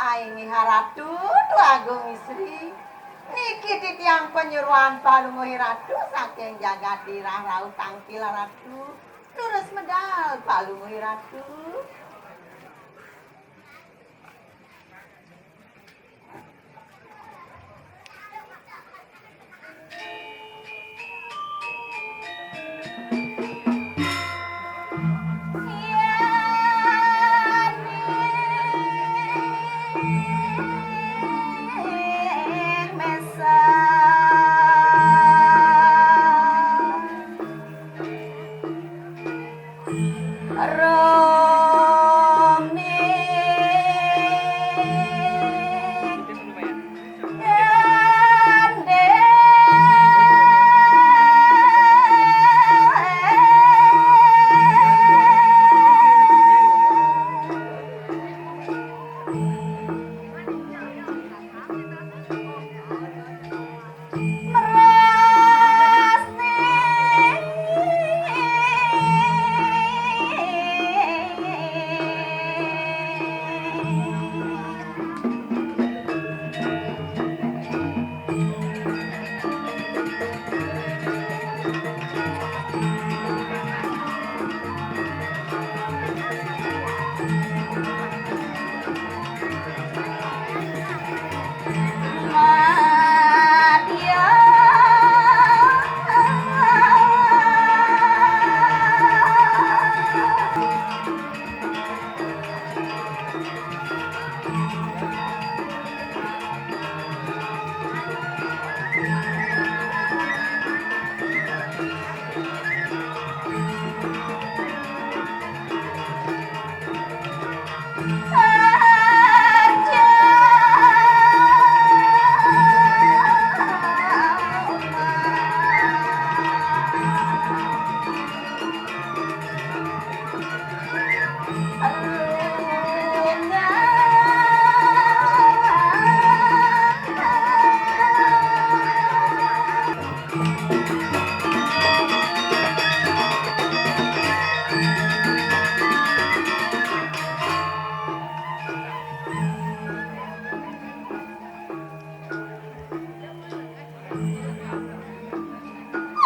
Aing haratu tu agung istri. Niki titiang penyuruhan palunguhi ratu saking jagat dirah raut tangkil ratu. Terus medal palunguhi ratu.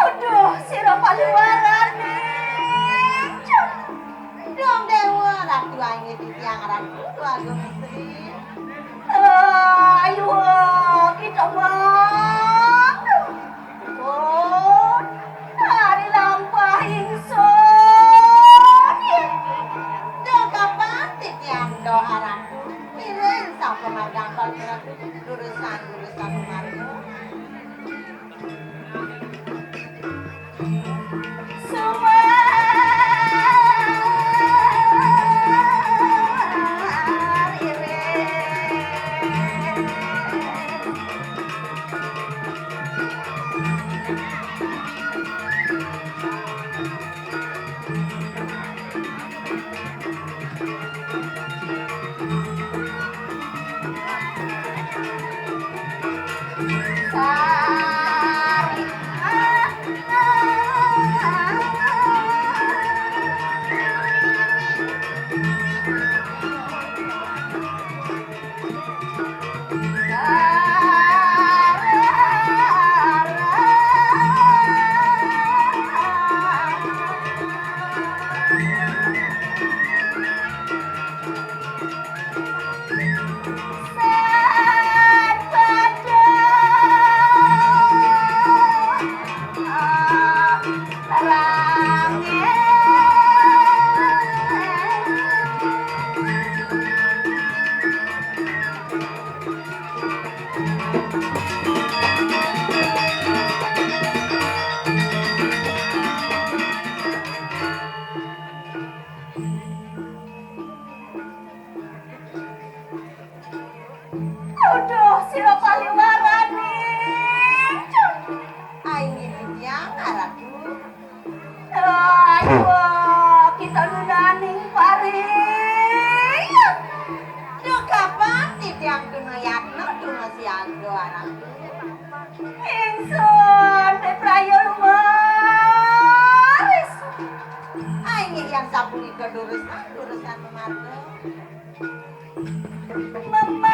Aduh, sira paluaran nih. Dong dewa ratu aing titiang ratu tu agung istri. Ayo kita bang. Oh, hari lampah ingsun. Do kapan titiang do harapku. Iren sa pemadang paluratu urusan marga. Aduh, sira paliwaran nih. Aing titiang ratu. Ayo kita nunaning pari. Duh kapan titiang dunuyatna duna siaga ratu. Ingsun teh prayo lumaris. Aing yang sapulikeun urusan marga. Mama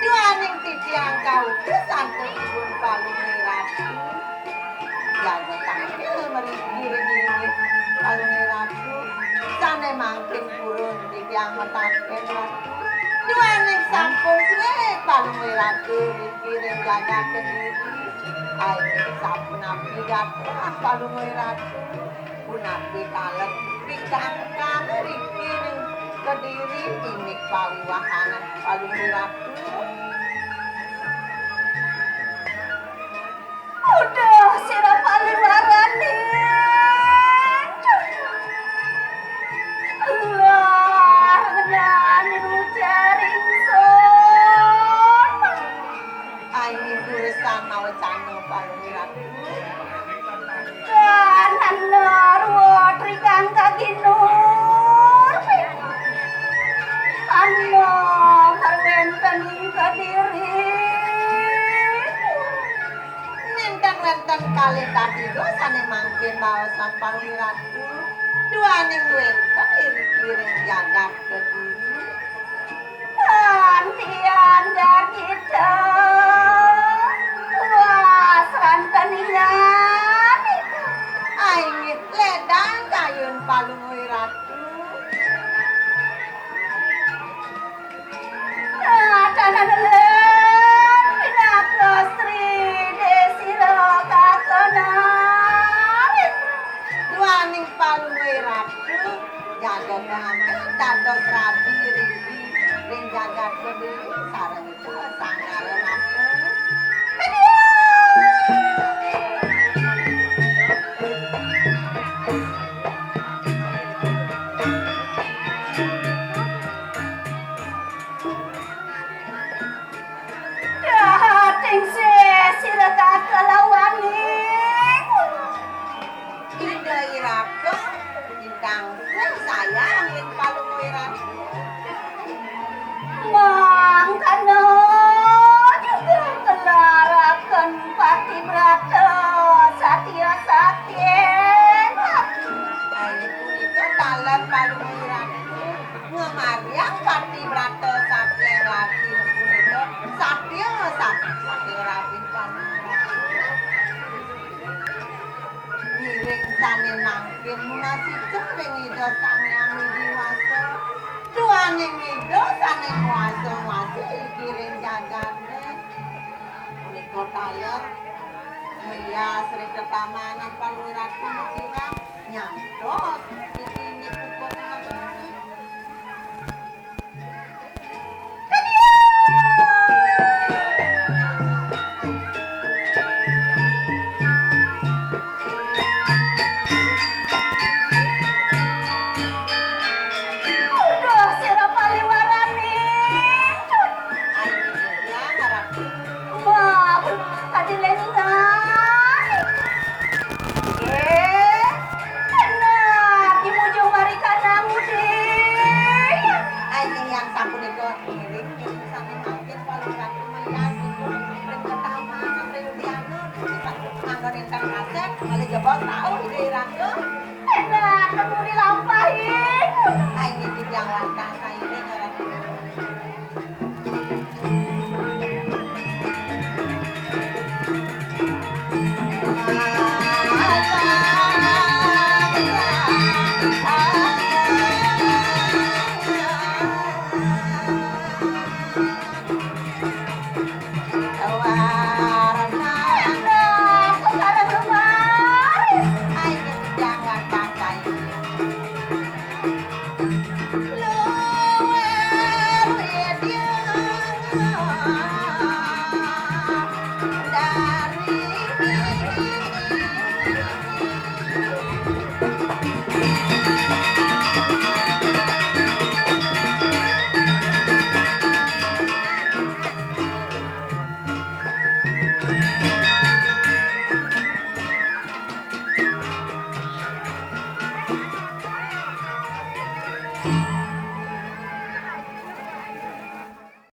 Duaning titiang kau kesantu ibun palungi ratu. Jago tampil merigi-rigi palungi ratu. Sane mangkin purun titiang mataken ratu. Duaning sampun suwe palungi ratu dikirim jaga kediri. Ayo sampun api datang palungi ratu. Punapi kalet pikang-kang dikirim kediri imik pawiwahanan palungi ratu. udah sira paliwarane. Allah ngenani rujaring son. Aini duresan mau cano palungi ratu. Kanan narwa trikang kaginur. Anno marwenten ing kadiri. Wenten kali tadi dosane mangkin baosan palungi ratu. Duaning wenten iri-iring jagat kediri. Antian kita luas ranteningan Aingit ledang kayun palungi ratu. Kanan len pinakostri desiro kakonan Duaning palungi ratu jaga banget dados rabi rigi ring jagat kediri sareng sangare ratu. dating sira kakalawani Ida irako indang sayang ing palungi ratu. mangkano juga kelaraka Tuane mangkin munasih cering ido sangyang widiwasa. Tuane ngido saneng wasa-wasa kiring jagane. Menika taler Iya, sering ketamanan paluratu sirah nyamtos iki kuko ngabeni. Aduh, sira paliwarani. Ayo ya harap Wah, adilengan. Enak, dimujung mari kanamu deh. ayo yang sapunika kiring sange mangkin paluratu meyadi sering ketamanan ring dianu manggon ingkang kaset kali jebol tau ide irangga. Enak, kamu dilampahin. Ayo yang langkah